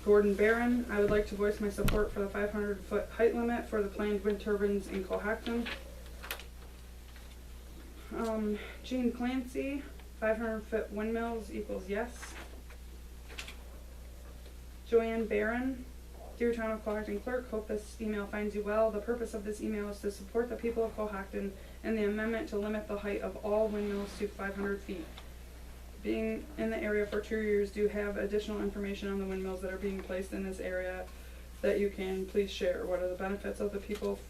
Gordon Barron, I would like to voice my support for the 500-foot height limit for the planned wind turbines in Cohocton. Jean Clancy, 500-foot windmills equals yes. Joanne Barron, dear Town of Cohocton Clerk, hope this email finds you well. The purpose of this email is to support the people of Cohocton and the amendment to limit the height of all windmills to 500 feet. Being in the area for 2 years, do you have additional information on the windmills that are being placed in this area that you can please share? What are the benefits of the people?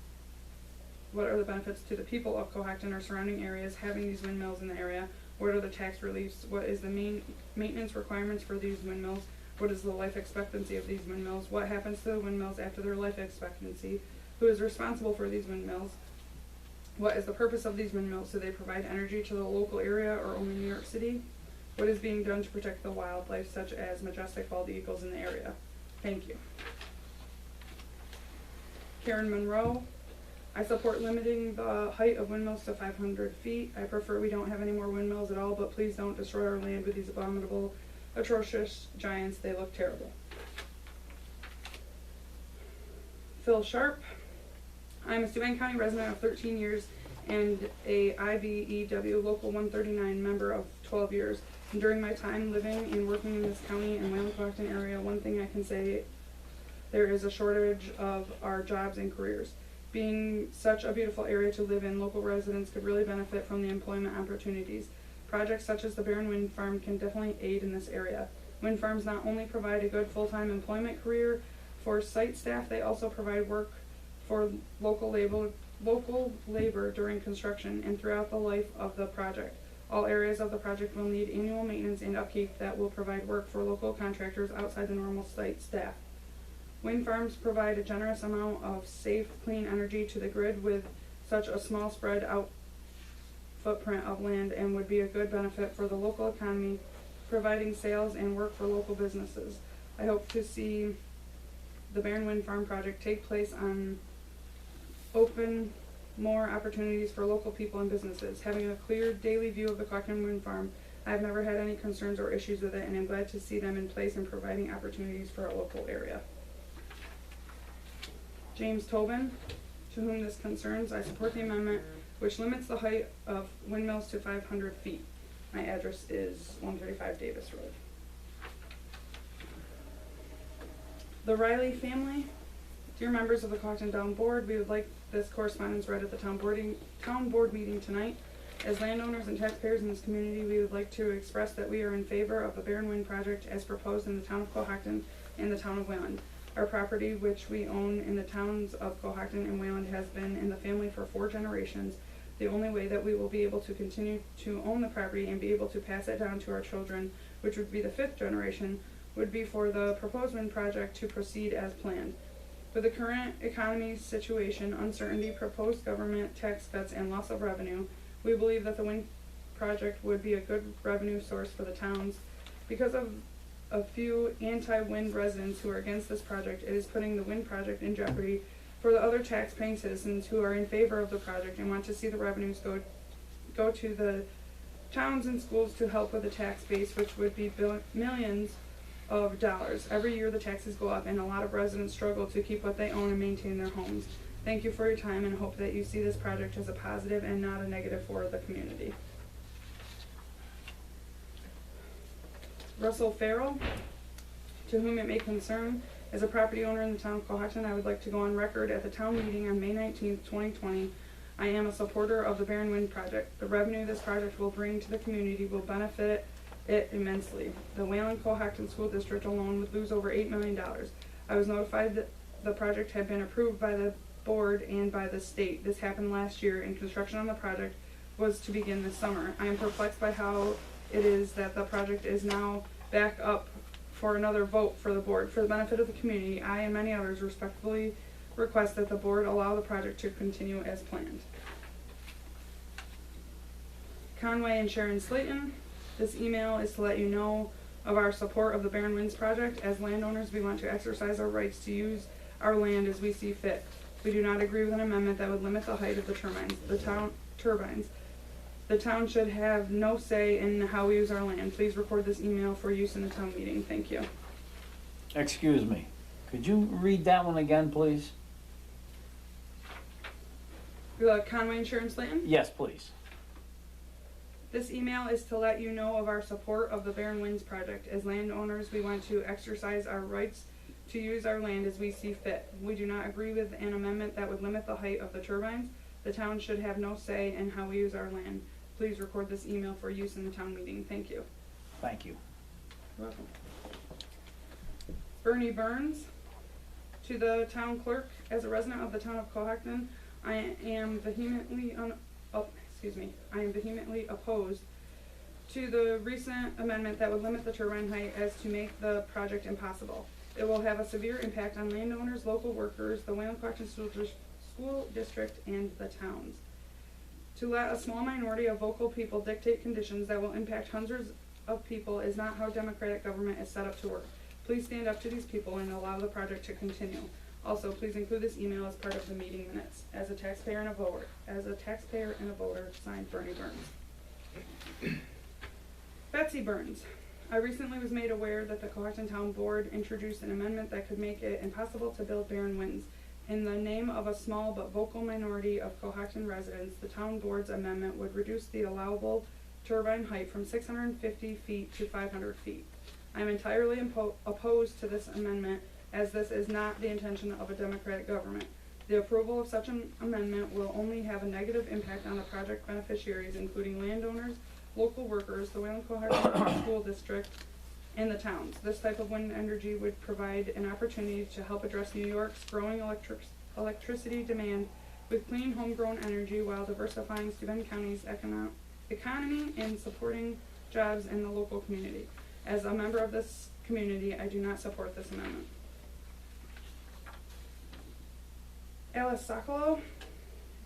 What are the benefits to the people of Cohocton or surrounding areas having these windmills in the area? What are the tax reliefs? What is the main maintenance requirements for these windmills? What is the life expectancy of these windmills? What happens to the windmills after their life expectancy? Who is responsible for these windmills? What is the purpose of these windmills? Do they provide energy to the local area or only New York City? What is being done to protect the wildlife such as majestic bald eagles in the area? Thank you. Karen Monroe, I support limiting the height of windmills to 500 feet. I prefer we don't have any more windmills at all, but please don't destroy our land with these abominable, atrocious giants. They look terrible. Phil Sharp, I'm a Steuben County resident of 13 years and a IBEW Local 139 member of 12 years. And during my time living and working in this county and Wayland-Cohocton area, one thing I can say, there is a shortage of our jobs and careers. Being such a beautiful area to live in, local residents could really benefit from the employment opportunities. Projects such as the Barron Wind Farm can definitely aid in this area. Wind farms not only provide a good full-time employment career for site staff, they also provide work for local labor during construction and throughout the life of the project. All areas of the project will need annual maintenance and upkeep that will provide work for local contractors outside the normal site staff. Wind farms provide a generous amount of safe, clean energy to the grid with such a small spread out footprint of land and would be a good benefit for the local economy, providing sales and work for local businesses. I hope to see the Barron Wind Farm project take place on open more opportunities for local people and businesses. Having a clear daily view of the Cohocton Wind Farm, I have never had any concerns or issues with it, and I'm glad to see them in place and providing opportunities for our local area. James Tobin, to whom this concerns, I support the amendment which limits the height of windmills to 500 feet. My address is 135 Davis Road. The Riley family, dear members of the Cohocton Town Board, we would like this correspondence read at the town board meeting tonight. As landowners and taxpayers in this community, we would like to express that we are in favor of the Barron Wind project as proposed in the town of Cohocton and the town of Wayland. Our property, which we own in the towns of Cohocton and Wayland, has been in the family for 4 generations. The only way that we will be able to continue to own the property and be able to pass it down to our children, which would be the 5th generation, would be for the proposed wind project to proceed as planned. With the current economy situation, uncertainty, proposed government tax cuts, and loss of revenue, we believe that the wind project would be a good revenue source for the towns. Because of a few anti-wind residents who are against this project, it is putting the wind project in jeopardy for the other tax-paying citizens who are in favor of the project and want to see the revenues go to the towns and schools to help with the tax base, which would be millions of dollars. Every year the taxes go up and a lot of residents struggle to keep what they own and maintain their homes. Thank you for your time and hope that you see this project as a positive and not a negative for the community. Russell Farrell, to whom it may concern, as a property owner in the town of Cohocton, I would like to go on record at the town meeting on May 19th, 2020. I am a supporter of the Barron Wind project. The revenue this project will bring to the community will benefit it immensely. The Wayland-Cohocton School District alone would lose over $8 million. I was notified that the project had been approved by the board and by the state. This happened last year, and construction on the project was to begin this summer. I am perplexed by how it is that the project is now back up for another vote for the board. For the benefit of the community, I and many others respectfully request that the board allow the project to continue as planned. Conway and Sharon Slayton, this email is to let you know of our support of the Barron Winds project. As landowners, we want to exercise our rights to use our land as we see fit. We do not agree with an amendment that would limit the height of the turbines. The town should have no say in how we use our land. Please record this email for use in the town meeting. Thank you. Excuse me. Could you read that one again, please? Conway Insurance Land. Yes, please. This email is to let you know of our support of the Barren Winds project. As landowners, we want to exercise our rights to use our land as we see fit. We do not agree with an amendment that would limit the height of the turbines. The town should have no say in how we use our land. Please record this email for use in the town meeting. Thank you. Thank you. You're welcome. Bernie Burns, to the town clerk, as a resident of the town of Cohocton, I am vehemently opposed to the recent amendment that would limit the turbine height as to make the project impossible. It will have a severe impact on landowners, local workers, the Cohocton School District, and the towns. To let a small minority of vocal people dictate conditions that will impact hundreds of people is not how democratic government is set up to work. Please stand up to these people and allow the project to continue. Also, please include this email as part of the meeting minutes. As a taxpayer and a voter, signed Bernie Burns. Betsy Burns. I recently was made aware that the Cohocton Town Board introduced an amendment that could make it impossible to build Barren Winds. In the name of a small but vocal minority of Cohocton residents, the Town Board's amendment would reduce the allowable turbine height from 650 feet to 500 feet. I am entirely opposed to this amendment, as this is not the intention of a democratic government. The approval of such an amendment will only have a negative impact on the project beneficiaries, including landowners, local workers, the Cohocton School District, and the towns. This type of wind energy would provide an opportunity to help address New York's growing electricity demand with clean homegrown energy while diversifying Steuben County's economy and supporting jobs in the local community. As a member of this community, I do not support this amendment. Alice Sokolow,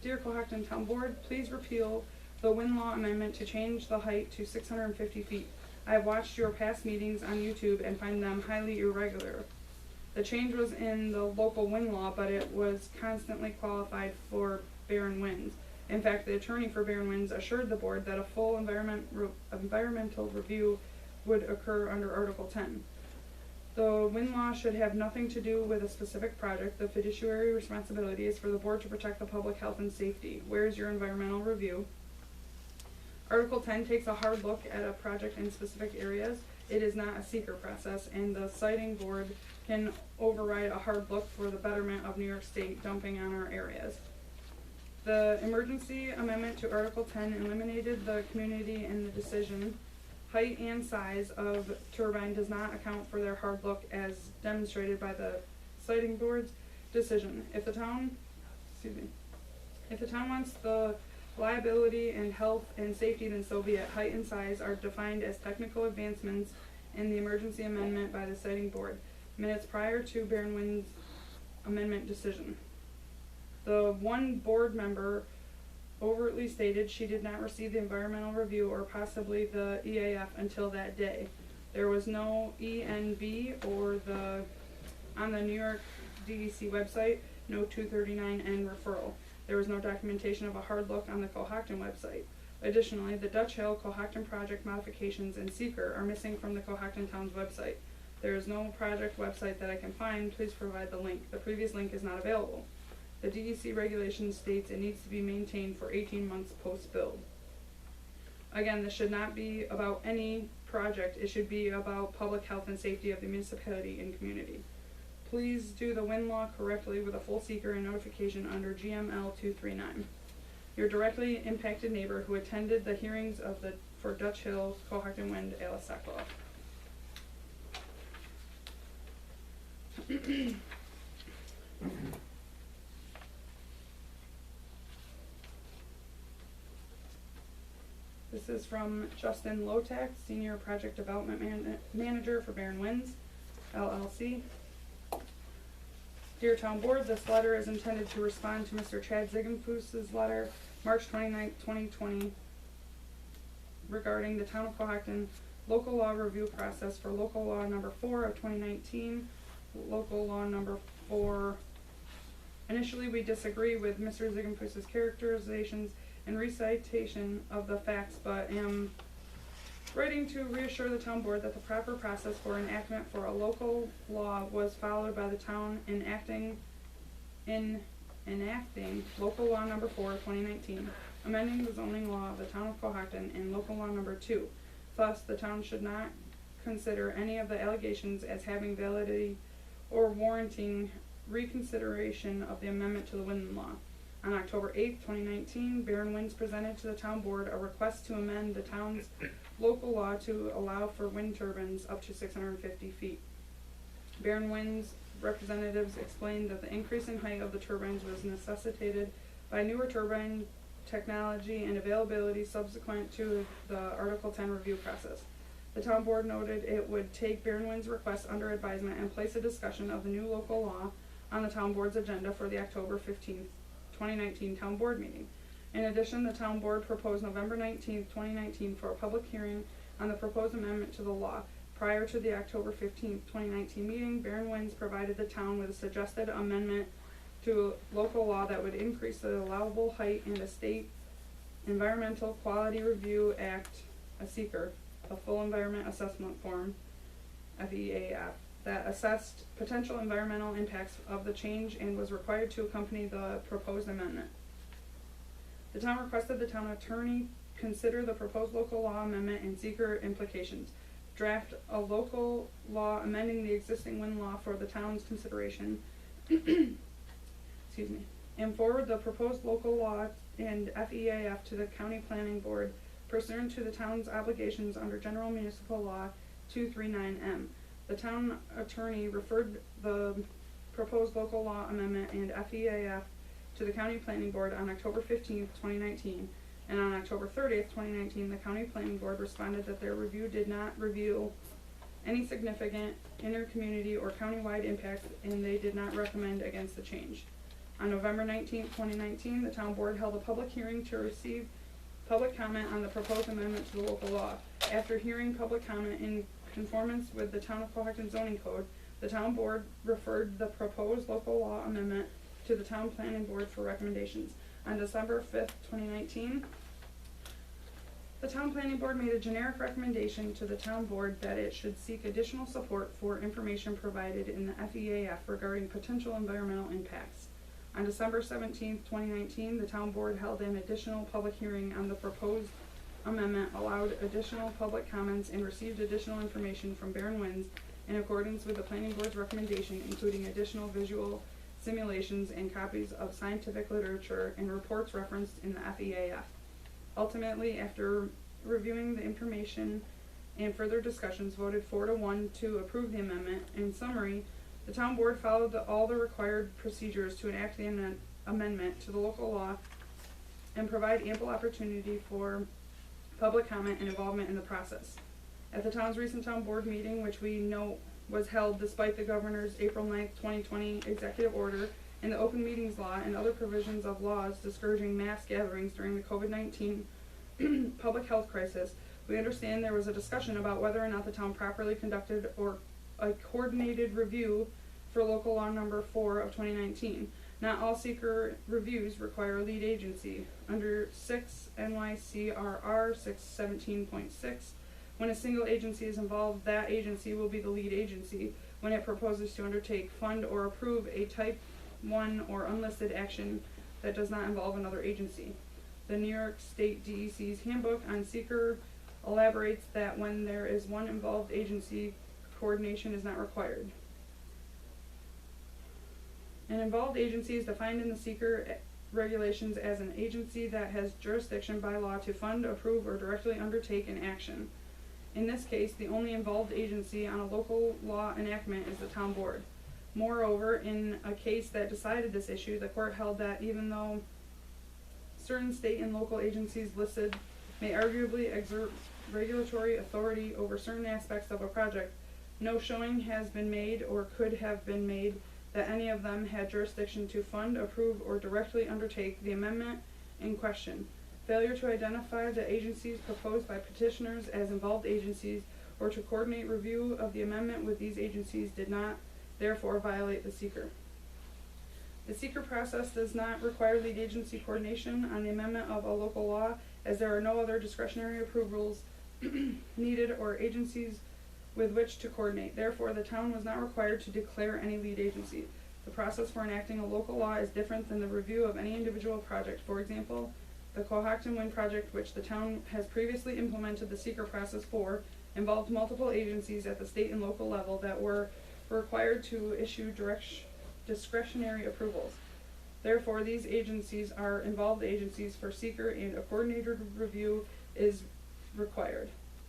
dear Cohocton Town Board, please repeal the wind law amendment to change the height to 650 feet. I have watched your past meetings on YouTube and find them highly irregular. The change was in the local wind law, but it was constantly qualified for Barren Winds. In fact, the attorney for Barren Winds assured the board that a full environmental review would occur under Article 10. The wind law should have nothing to do with a specific project. The fiduciary responsibility is for the board to protect the public health and safety. Where is your environmental review? Article 10 takes a hard look at a project in specific areas. It is not a seeker process, and the siting board can override a hard look for the betterment of New York State dumping on our areas. The emergency amendment to Article 10 eliminated the community in the decision. Height and size of turbine does not account for their hard look as demonstrated by the siting board's decision. If the town wants the liability and health and safety, then so be it. Height and size are defined as technical advancements in the emergency amendment by the siting board, minutes prior to Barren Winds amendment decision. The one board member overtly stated she did not receive the environmental review or possibly the EAF until that day. There was no ENB or on the New York DEC website, no 239N referral. There was no documentation of a hard look on the Cohocton website. Additionally, the Dutch Hill Cohocton project modifications and seeker are missing from the Cohocton Town's website. There is no project website that I can find. Please provide the link. The previous link is not available. The DEC regulation states it needs to be maintained for 18 months post-build. Again, this should not be about any project. It should be about public health and safety of the municipality and community. Please do the wind law correctly with a full seeker and notification under GML 239. Your directly impacted neighbor who attended the hearings for Dutch Hill Cohocton Wind, Alice Sokolow. This is from Justin Lotak, Senior Project Development Manager for Barren Winds, LLC. Dear Town Board, this letter is intended to respond to Mr. Chad Ziegenfuss's letter, March 29, 2020, regarding the Town of Cohocton local law review process for local law number 4 of 2019, local law number 4. Initially, we disagree with Mr. Ziegenfuss's characterizations and recitation of the facts, but am Writing to reassure the town board that the proper process for enactment for a local law was followed by the town enacting local law number 4 of 2019, amending the zoning law of the town of Cohocton and local law number 2. Thus, the town should not consider any of the allegations as having validity or warranting reconsideration of the amendment to the wind law. On October 8, 2019, Barron Winds presented to the town board a request to amend the town's local law to allow for wind turbines up to 650 feet. Barron Winds representatives explained that the increase in height of the turbines was necessitated by newer turbine technology and availability subsequent to the Article 10 review process. The town board noted it would take Barron Winds' request under advisement and place a discussion of the new local law on the town board's agenda for the October 15th, 2019 town board meeting. In addition, the town board proposed November 19th, 2019 for a public hearing on the proposed amendment to the law. Prior to the October 15th, 2019 meeting, Barron Winds provided the town with a suggested amendment to local law that would increase the allowable height in the State Environmental Quality Review Act, a SEAQR, a full environment assessment form, FEAF, that assessed potential environmental impacts of the change and was required to accompany the proposed amendment. The town requested the town attorney consider the proposed local law amendment and SEAQR implications, draft a local law amending the existing wind law for the town's consideration, excuse me, and forward the proposed local law and FEAF to the county planning board pursuant to the town's obligations under General Municipal Law 239M. The town attorney referred the proposed local law amendment and FEAF to the county planning board on October 15th, 2019, and on October 30th, 2019, the county planning board responded that their review did not reveal any significant inter-community or countywide impacts, and they did not recommend against the change. On November 19th, 2019, the town board held a public hearing to receive public comment on the proposed amendment to the local law. After hearing public comment in conformance with the Town of Cohocton zoning code, the town board referred the proposed local law amendment to the town planning board for recommendations. On December 5th, 2019, the town planning board made a generic recommendation to the town board that it should seek additional support for information provided in the FEAF regarding potential environmental impacts. On December 17th, 2019, the town board held an additional public hearing on the proposed amendment, allowed additional public comments, and received additional information from Barron Winds in accordance with the planning board's recommendation, including additional visual simulations and copies of scientific literature and reports referenced in the FEAF. Ultimately, after reviewing the information and further discussions, voted 4-1 to approve the amendment. In summary, the town board followed all the required procedures to enact the amendment to the local law and provide ample opportunity for public comment and involvement in the process. At the town's recent town board meeting, which we note was held despite the governor's April 9th, 2020 executive order and the open meetings law and other provisions of laws discouraging mass gatherings during the COVID-19 public health crisis, we understand there was a discussion about whether or not the town properly conducted or a coordinated review for local law number 4 of 2019. Not all SEAQR reviews require a lead agency. Under 6 NYCRR 617.6, when a single agency is involved, that agency will be the lead agency when it proposes to undertake, fund, or approve a Type 1 or unlisted action that does not involve another agency. The New York State DEC's handbook on SEAQR elaborates that when there is one involved agency, coordination is not required. An involved agency is defined in the SEAQR regulations as an agency that has jurisdiction by law to fund, approve, or directly undertake an action. In this case, the only involved agency on a local law enactment is the town board. Moreover, in a case that decided this issue, the court held that even though certain state and local agencies listed may arguably exert regulatory authority over certain aspects of a project, no showing has been made or could have been made that any of them had jurisdiction to fund, approve, or directly undertake the amendment in question. Failure to identify the agencies proposed by petitioners as involved agencies or to coordinate review of the amendment with these agencies did not, therefore, violate the SEAQR. The SEAQR process does not require lead agency coordination on the amendment of a local law, as there are no other discretionary approvals needed or agencies with which to coordinate. Therefore, the town was not required to declare any lead agency. The process for enacting a local law is different than the review of any individual project. For example, the Cohocton Wind Project, which the town has previously implemented the seeker process for, involved multiple agencies at the state and local level that were required to issue discretionary approvals. Therefore, these agencies are involved agencies for seeker, and a coordinated review is required.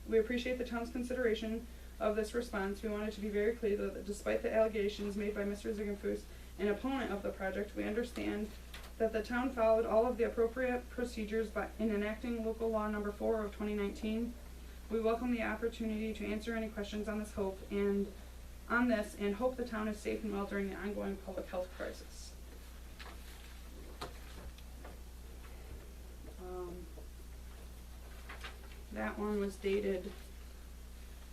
We appreciate the town's consideration of this response. We wanted to be very clear that despite the allegations made by Mr. Ziegenfuss, an opponent of the project, we understand that the town followed all of the appropriate procedures in enacting local law number 4 of 2019. We welcome the opportunity to answer any questions on this and hope the town is safe and well during the ongoing public health crisis. That one was dated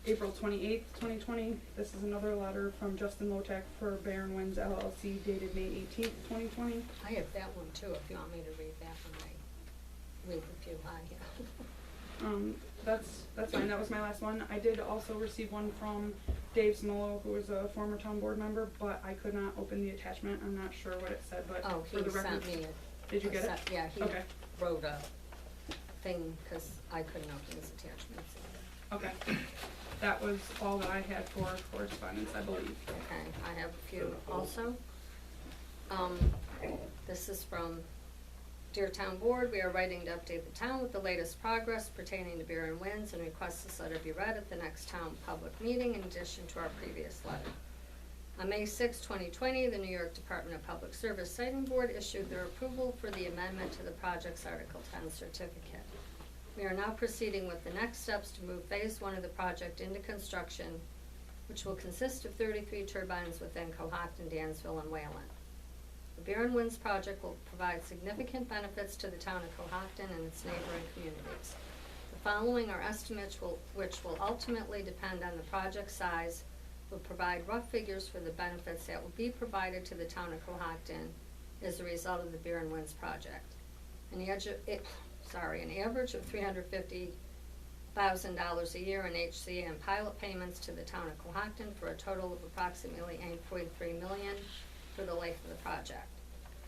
April 28th, 2020. This is another letter from Justin Lotek for Barron Winds LLC dated May 18th, 2020. I have that one too, if you want me to read that one. I read a few high here. That's fine. That was my last one. I did also receive one from Dave Smolo, who was a former town board member, but I could not open the attachment. I'm not sure what it said, but Oh, for the he record. sent me Did you get it? Yeah, he Okay. wrote a thing, because I couldn't open his attachments. Okay. That was all that I had for correspondence, I believe. Okay, I have a few also. This is from Dear Town Board. We are writing to update the town with the latest progress pertaining to Barron Winds and request this letter be read at the next town public meeting in addition to our previous letter. On May 6, 2020, the New York Department of Public Service Siting Board issued their approval for the amendment to the project's Article 10 certificate. We are now proceeding with the next steps to move Phase 1 of the project into construction, which will consist of 33 turbines within Cohocton, Dansville, and Wayland. The Barron Winds project will provide significant benefits to the town of Cohocton and its neighboring communities. The following are estimates which will ultimately depend on the project size, will provide rough figures for the benefits that will be provided to the town of Cohocton as a result of the Barron Winds project. An average of $350,000 a year in HCA and pilot payments to the town of Cohocton for a total of approximately $8.3 million for the life of the project.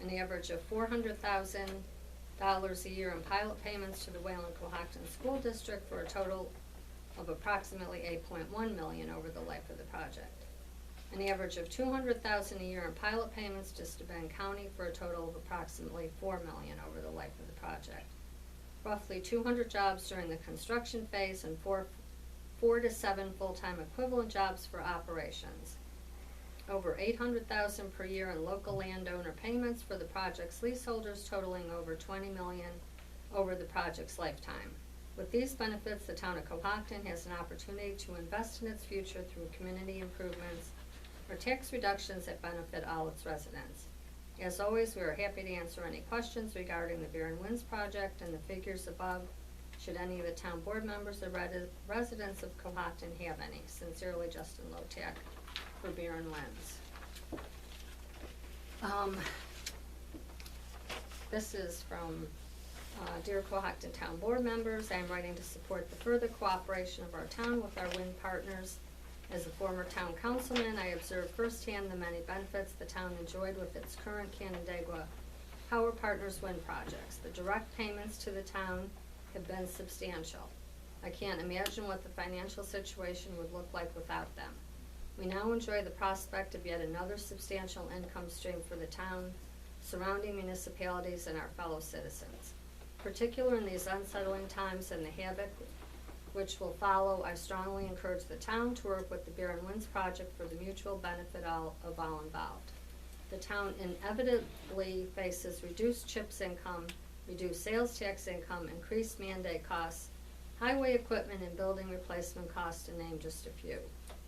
An average of $400,000 a year in pilot payments to the Wayland Cohocton School District for a total of approximately $8.1 million over the life of the project. An average of $200,000 a year in pilot payments to Steuben County for a total of approximately $4 million over the life of the project. Roughly 200 jobs during the construction phase and 4 to 7 full-time equivalent jobs for operations. Over $800,000 per year in local landowner payments for the project's leaseholders, totaling over $20 million over the project's lifetime. With these benefits, the town of Cohocton has an opportunity to invest in its future through community improvements or tax reductions that benefit all its residents. As always, we are happy to answer any questions regarding the Barron Winds project and the figures above, should any of the town board members or residents of Cohocton have any. Sincerely, Justin Lotek for Barron Winds. This is from Dear Cohocton Town Board members. I am writing to support the further cooperation of our town with our wind partners. As a former town councilman, I observed firsthand the many benefits the town enjoyed with its current Canandaigua Power Partners wind projects. The direct payments to the town have been substantial. I can't imagine what the financial situation would look like without them. We now enjoy the prospect of yet another substantial income stream for the town, surrounding municipalities, and our fellow citizens. Particularly in these unsettling times and the havoc which will follow, I strongly encourage the town to work with the Barron Winds project for the mutual benefit of all involved. The town inevitably faces reduced CHIPS income, reduced sales tax income, increased mandate costs, highway equipment and building replacement costs, to name just a few.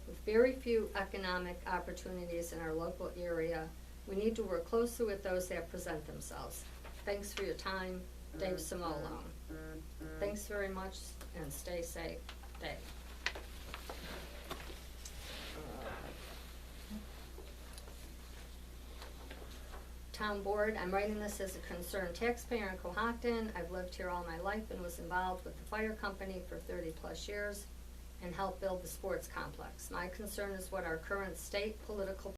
With very few economic opportunities in our local area, we need to work closely with those that present themselves. Thanks for your time, Dave Simolo. Thanks very much and stay safe, Dave. Town Board. I'm writing this as a concerned taxpayer in Cohocton. I've lived here all my life and was involved with the fire company for 30-plus years and helped build the sports complex. My concern is what our current state political